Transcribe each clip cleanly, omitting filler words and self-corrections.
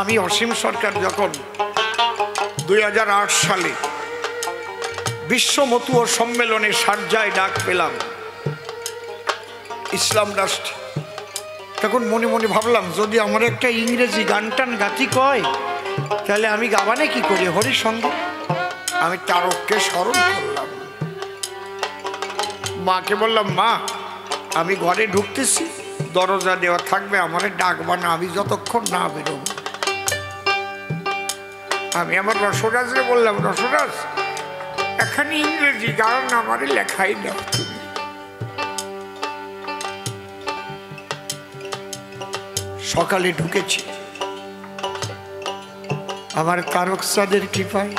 আমি অসীম সরকার যখন 2008 সালে বিশ্ব মতুয়া সম্মেলনে শারজায় ডাক পেলাম ইসলাম রাষ্ট্রে, তখন মনে মনে ভাবলাম যদি আমার একটা ইংরেজি গান টান গাতি কয় তাহলে আমি গাবানে কি করি হরিসঙ্গ। আমি তারককে স্মরণ করলাম, মাকে বললাম মা আমি ঘরে ঢুকতেছি, দরজা দেওয়া থাকবে, আমারে ডাকবা না আমি যতক্ষণ না বেরোব। আমি আমার রসরাজরে বললাম রসরাজ এখানে ইংরেজি গান আমারে লেখাই দাও তুমি। সকালে ঢুকেছি, আমার তারক সাদের কৃপায়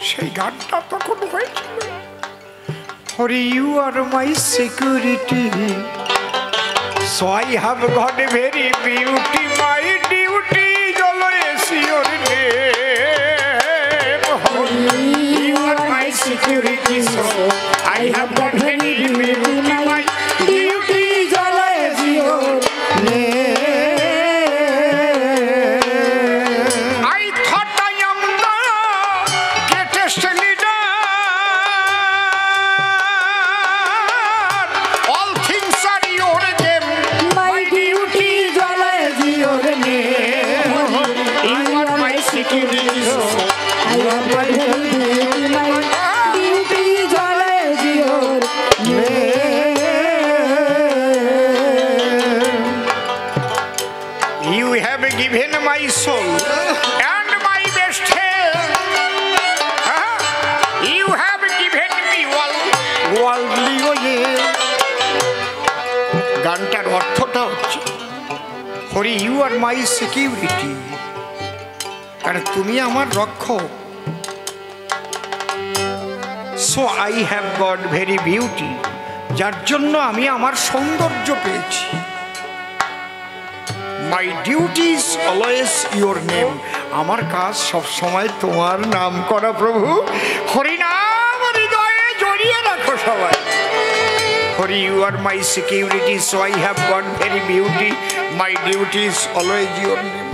সেই গানটা তখন হয়েছিল, For you are my security, so I have got a very beauty, my duty is always your name. For you are my security, so I have got very beauty, my duty is always your name. I thought I am the greatest leader. All things are your game. My duty is always your name. You are my security, so I have got very beauty, my duty is always your name. You have given my soul and my best health. You have given me worldly oil. গানটার অর্থটা হচ্ছে Hari you are my security, কারণ তুমি আমার রক্ষক। So I have got very beauty, যার জন্য আমি আমার সৌন্দর্য পেয়েছি। My duty is always your name, আমার কাজ সব সময় তোমার নাম করা। প্রভু হরিনাম হৃদয়ে জড়িয়ে রাখো সবাই। Hari you are my security, so I have got very beauty, my duty is always your name.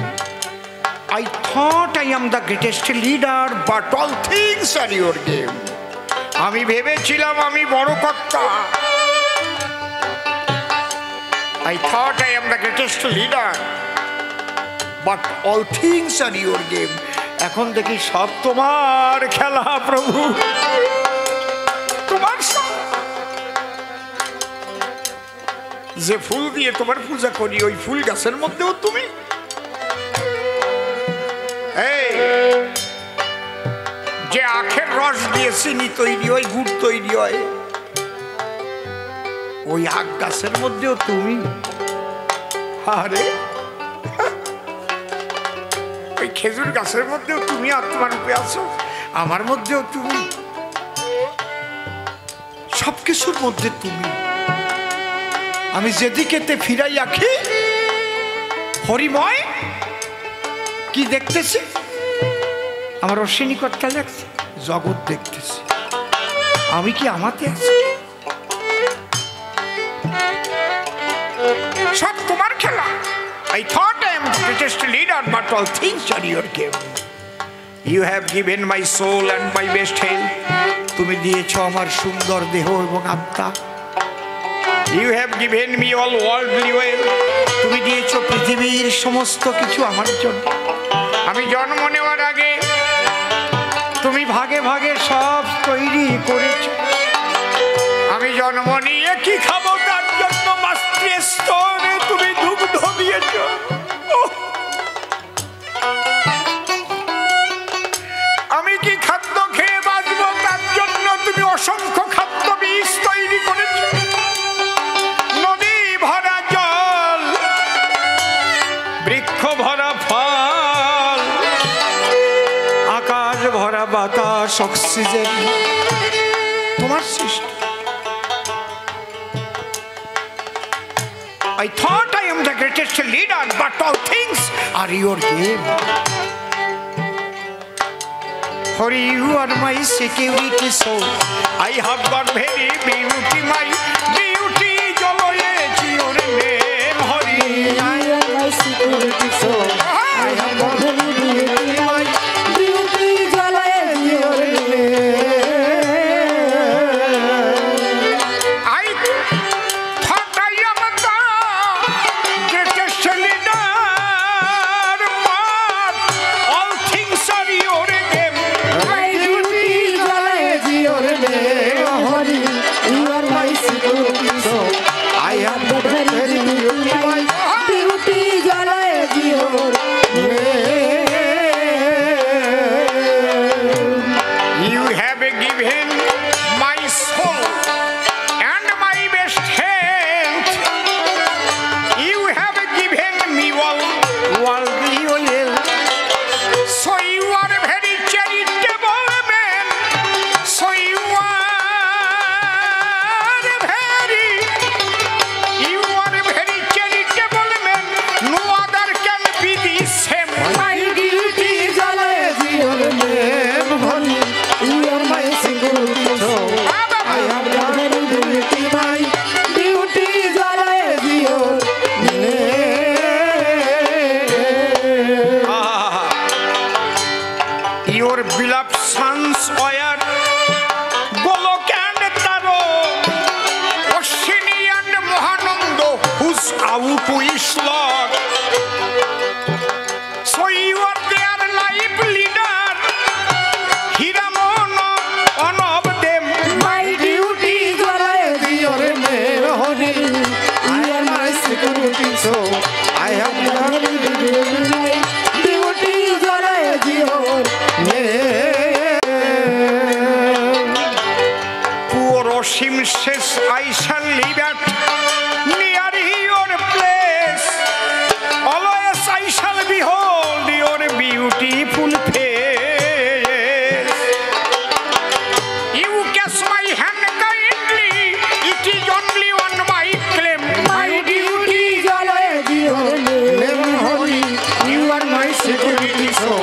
I thought I am the greatest leader, but all things are your game. আমি ভেবেছিলাম আমি বড় কর্তা। I thought I am the greatest leader, but all things are your game. এখন দেখি সব তোমার খেলা প্রভু, তোমার সব। যে ফুল দিয়ে তোমার পূজা করি ওই ফুল গাছের মধ্যেও তুমি। যে আখের রস দিয়ে চিনি তৈরি হয়, গুড় তৈরি হয়, ওই আখ গাছের মধ্যেও তুমি। আরে ওই খেজুর গাছের মধ্যেও তুমি আত্মার রূপে আছো, আমার মধ্যেও তুমি, সবকিছুর মধ্যে তুমি। আমি যেদিকেতে ফিরাই আঁকি হরিময় কি দেখতেছি, আমার অশ্বিনী কর্তা দেখছে, জগৎ দেখতেছি। আমি কি আমাতে আছি? সব তোমার খেলা। I thought I am the greatest leader, but all things are your game. You have given my soul and my best health. তুমি দিয়েছো আমার সুন্দর দেহ এবং আত্মা। You have given me all worldly wealth. তুমি দিয়েছো পৃথিবীর সমস্ত কিছু আমার জন্য। আমি জন্ম নেওয়ার আগে তুমি ভাগে ভাগে সব তৈরি করেছো। আমি জন্ম নিয়ে কি খাবো তার জন্য মাতৃস্তরে তুমি দুগ্ধ দিয়েছো। আমি কি খাদ্য খেয়ে বাঁচবো তার জন্য তুমি অসংখ্য খাদ্য বীজ তৈরি করেছো। নদী ভরা জল, বৃক্ষ ভরা ফল, আকাশ ভরা বাতাস, অক্সিজেন তোমার সৃষ্টি। I thought I am the greatest leader, but all things are your game. For you are my security, so I have got very beauty, my beauty is always your name. Hari, I am my security. slog. So you are their life leader. Hiramono, one of them. My duty is what I do. Your honey, I am my security, so I have never been my duty is what I do. Poor Oshim says, I shall leave at near your place. Always I shall behold your beautiful face. You kiss my hand kindly, it is only on my claim. My duty is all I do. Never holy, you are my security, so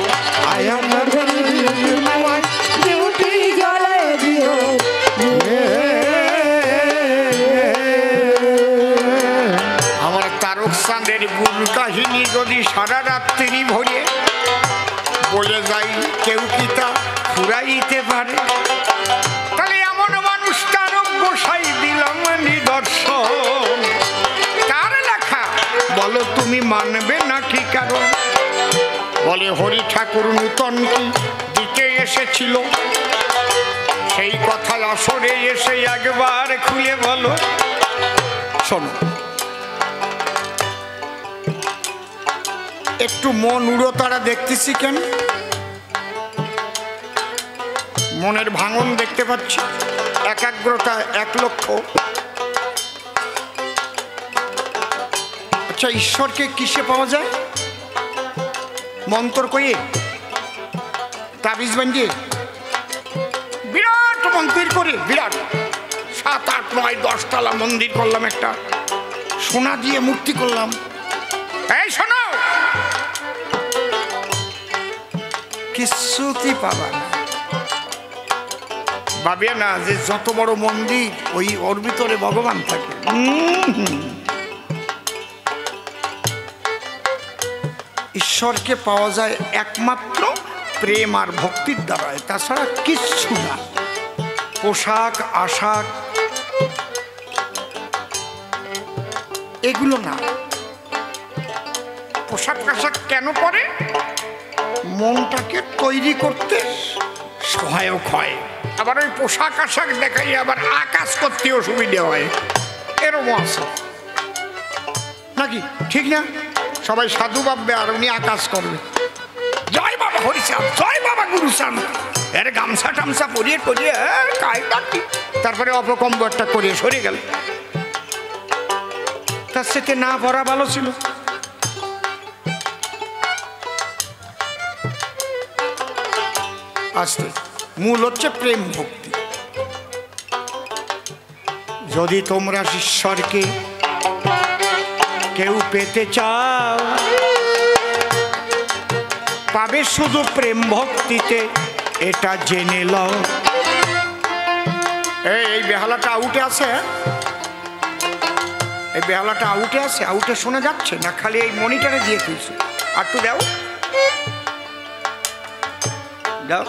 I am never my duty is all I do. আমার তারক চাঁদের গুণ কাহিনী যদি সারা রাত্রি ভরে বলে যাই, কেউ কি তা ফুরাইতে পারে? তাহলে এমন মানুষ তারক গোসাই দিলাম নিদর্শন। কার লেখা বলো তুমি, মানবে নাকি কারণ? বলে হরি ঠাকুর নূতন কি দিতে এসেছিল, সেই কথা আসরে এসে একবার খুলে বলো। শোনো, একটু মন উড়ো তারা দেখতেছি কেন? মনের ভাঙন দেখতে পাচ্ছি, একাগ্রতা 1 লক্ষ। আচ্ছা, ঈশ্বরকে কিসে পাওয়া যায়? মন্ত্র কইয়ে, তাবিজ বান্ধিয়ে, বিরাট মন্দির করে, বিরাট 7, 8, 9, 10 তলা মন্দির করলাম, একটা সোনা দিয়ে মূর্তি করলাম। এই শোনো, কিছুতেই পাবা না। ভাবে না যে যত বড় মন্দির ওর ভিতরে ভগবান থাকে। ঈশ্বরকে পাওয়া যায় একমাত্র প্রেম আর ভক্তির দ্বারায়, তাছাড়া কিচ্ছু না। পোশাক আশাক এগুলো না। পোশাক আশাক কেন পরে? মনটাকে তৈরি করতে সহায়ক হয়। আবার ওই পোশাক আশাক দেখাই আবার আকাশ করতে অসুবিধা হয়, এরকম আছে নাকি? ঠিক না? সবাই সাধু ভাববে আর উনি আকাশ করবে। জয় বাবা হরিচাঁদ, জয় বাবা গুরুচাঁদ, এর গামছা টামছা পরিয়ে পরিয়ে তারপরে অপকম্ব একটা করিয়ে সরে গেল। তার সাথে না পড়া ভালো ছিল। আসতে মূল হচ্ছে প্রেম ভক্তি। যদি তোমরা ঈশ্বরকে কেউ পেতে চাও, পাবে শুধু প্রেম ভক্তিতে, এটা জেনে লও। এই বেহালাটা আউটে আছে, এই বেহালাটা আউটে আছে। আউটে শোনা যাচ্ছে না, খালি এই মনিটরে দিয়ে তুলছে। আর একটু দাও, দাও,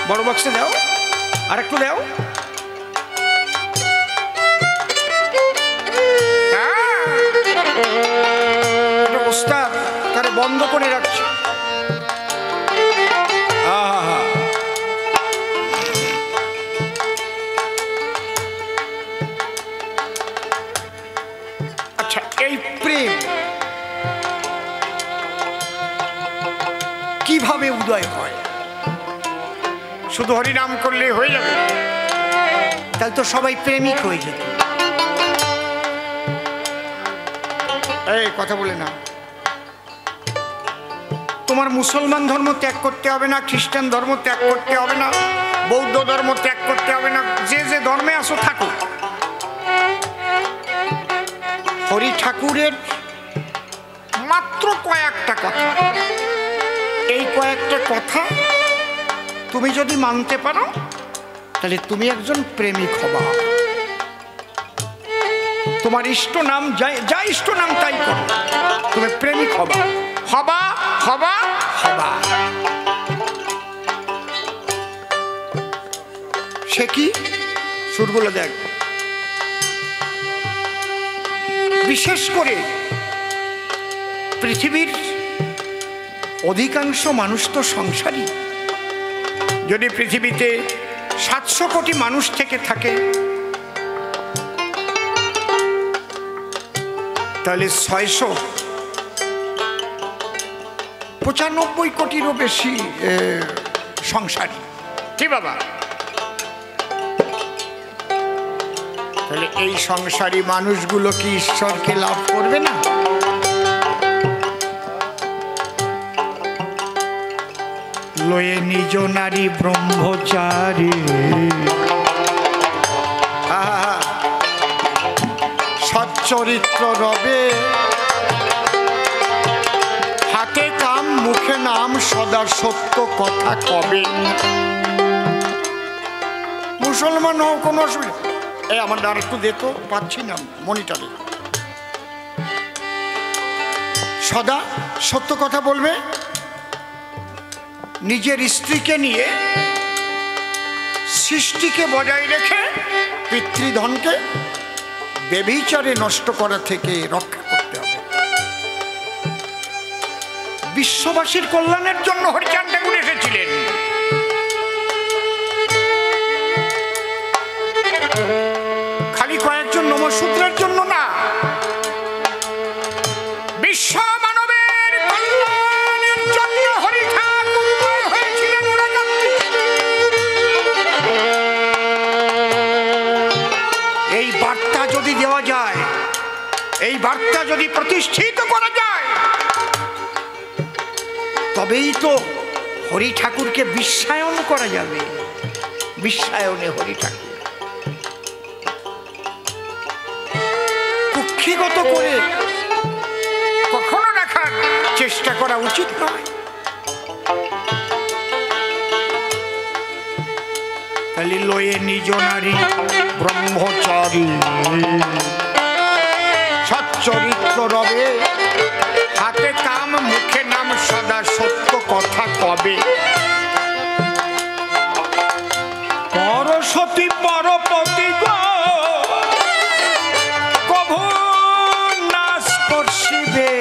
বড় বক্সে দাও, আর একটু দাও। ওস্তাদ তারে বন্ধ করে রাখছে। আচ্ছা, এই প্রেম কিভাবে উদয় হয়? শুধু হরিনাম করলে হয়ে যাবে? তাহলে তো সবাই প্রেমিক হয়ে যেত। এই কথা বলে না, তোমার মুসলমান ধর্ম ত্যাগ করতে হবে না, খ্রিস্টান ধর্ম ত্যাগ করতে হবে না, বৌদ্ধ ধর্ম ত্যাগ করতে হবে না, যে যে ধর্মে আসো থাকো। হরি ঠাকুরের মাত্র কয়েকটা কথা, এই কয়েকটা কথা তুমি যদি মানতে পারো, তাহলে তুমি একজন প্রেমিক হবা। তোমার ইষ্ট নাম যা ইষ্ট নাম তাই করো, তুমি প্রেমিক হবা, হবা হবা হবা। সে কি সুরগুলো দেখ। বিশেষ করে পৃথিবীর অধিকাংশ মানুষ তো সংসারী। যদি পৃথিবীতে 700 কোটি মানুষ থেকে থাকে তাহলে 695 কোটিরও বেশি সংসারী। কি বাবা? তাহলে এই সংসারী মানুষগুলো কি ঈশ্বরকে লাভ করবে না? লয়ে নিজ নারী ব্রহ্মচারী, সচ্চরিত্র রবে, হাতে কাম মুখে নাম, সদা সত্য কথা কবে। মুসলমান হোক, কোনো অসুবিধা। এই আমার আর একটু দেখো, পাচ্ছি না মনিটরে। সদা সত্য কথা বলবে, নিজের স্ত্রীকে নিয়ে সৃষ্টিকে বজায় রেখে পিতৃধনকে ব্যভিচারে নষ্ট করা থেকে রক্ষা করতে হবে। বিশ্ববাসীর কল্যাণের জন্য হরিচাঁদ ঠাকুর এসেছিলেন। খালি কয়েকজন নমঃশূদ্রের জন্য না, বিশ্ব মানবের কল্যাণের জন্য হরি ঠাকুর হয়েছিলেন। এই বার্তা যদি দেওয়া যায়, এই বার্তা যদি প্রতিষ্ঠিত করা যায়, তবেই তো হরি ঠাকুরকে বিশ্বায়ন করা যাবে। বিশ্বায়নে হরি ঠাকুর কুক্ষিগত করে কখনো রাখার চেষ্টা করা উচিত নয়। তাহলে লয়ে নিজ নারী ব্রহ্মচারী, সচ্চরিত্র রবে, হাতে কাম মুখে নাম, সদা সত্য কথা কবে। পরসতী পরপতি গো, কভু না স্পর্শিবে,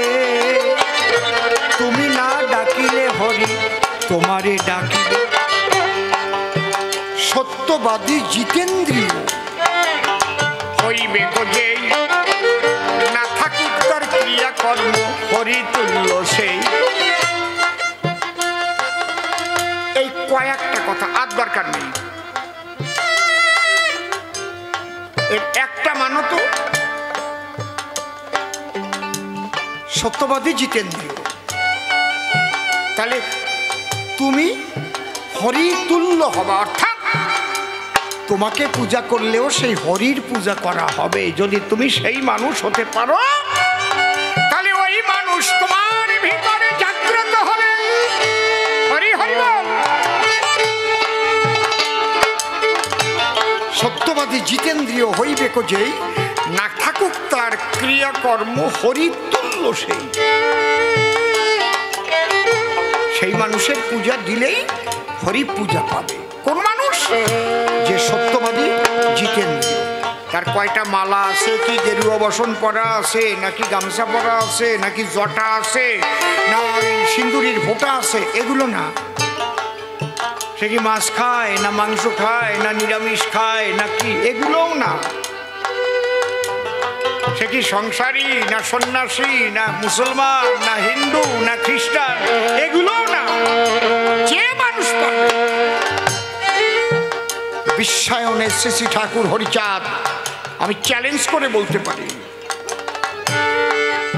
তুমি না ডাকিলে হরি তোমারে ডাকিবে। সত্যবাদী জিতেন্দ্রীয় হইবে গো যে, না থাকুক তার ক্রিয়াকর্ম, হরি তুল্য সেই। এই কয়েকটা কথা আর দরকার নেই। এর একটা মানো তো, সত্যবাদী জিতেন্দ্রীয়। তাহলে তুমি হরি তুল্য হবা, অর্থাৎ তোমাকে পূজা করলেও সেই হরির পূজা করা হবে। যদি তুমি সেই মানুষ হতে পারো, তাহলে ওই মানুষ তোমার ভিতরে জাগ্রত হবে। হরি হরি বল। সত্যবাদী জিতেন্দ্রীয় হইবে কো যেই, না থাকুক তার ক্রিয়াকর্ম, হরি তুল্য সেই। সেই মানুষের পূজা দিলেই হরি পূজা পাবে। কোন মানুষ? যে সত্যবাদী জিতেন্দ্রীয়। তার কয়টা মালা আছে, কি গেরুয়া বসন পরা আছে, নাকি গামছা পরা আছে, নাকি জটা আছে, না সিন্দুরির ফোঁটা আছে, এগুলো না। সে কি মাছ খায়, না মাংস খায়, না নিরামিষ খায়, নাকি এগুলোও না। সে কি সংসারী, না সন্ন্যাসী, না মুসলমান, না হিন্দু, না খ্রিস্টান, এগুলোও না। যে মানুষ পারবে বিশ্বায়নে শ্রী ঠাকুর হরিচাঁদ, আমি চ্যালেঞ্জ করে বলতে পারি,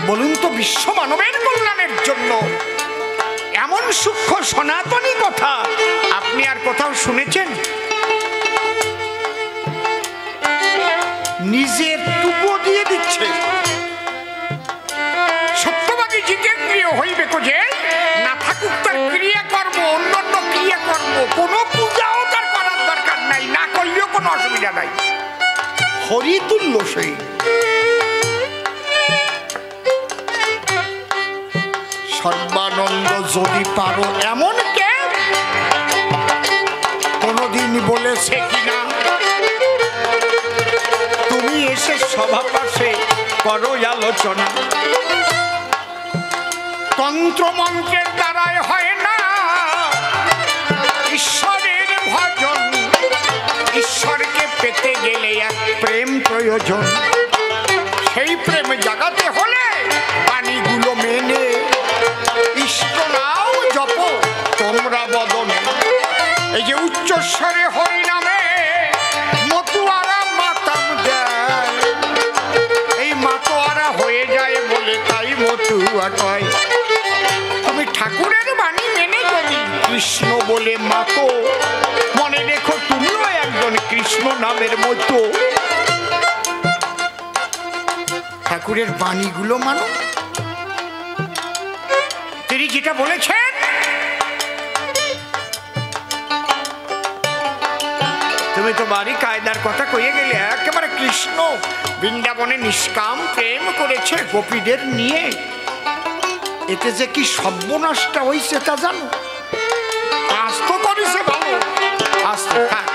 বলুন তো বিশ্ব মানবের কল্যাণের জন্য এমন সূক্ষ্ম সনাতনী কথা আপনি আর কোথাও শুনেছেন? নিজের টুকু দিয়ে দিচ্ছে। সত্যবাদী জিতেন্দ্রীয় হইবে কো যে, না থাকুক তার ক্রিয়াকর্ম, অন্যান্য ক্রিয়াকর্ম, কোনো পূজাও তার করার দরকার নাই, না করলেও কোনো অসুবিধা নাই। হরি তুল্য সেই। সর্বানন্দ যদি পারো এমন কে কোনদিন বলেছে কিনা তুমি এসে সভা পাশে করো আলোচনা। তন্ত্র মন্ত্রের দ্বারাই হয় না ঈশ্বরের ভজন, ঈশ্বরকে পেতে গেলে এক প্রেম প্রয়োজন। সেই প্রেম জাগাতে হলে বাণীগুলো মেনে ইষ্ট নাও জপ তোমরা বদনে। এই যে উচ্চস্বরে হরি নামে মতুয়ারা মাতাম দেয়, এই মাতোয়ারা হয়ে যায় বলে তাই মতুয়া কয়। তুমি ঠাকুরের বাণী মেনে যদি কৃষ্ণ বলে মাতো, মনে রেখো তুমিও একজন কৃষ্ণ নামের মতো। ঠাকুরের বাণীগুলো মানো। তিনি যেটা বলেছেন তুমি তো বাড়ি কায়দার কথা কয়ে গেলে, একেবারে কৃষ্ণ বৃন্দাবনে নিষ্কাম প্রেম করেছে গোপীদের নিয়ে। এতে যে কি সর্বনাশটা হয়েছে তা জানো? আজ তো করেছে ভালো, আজ তো থাক।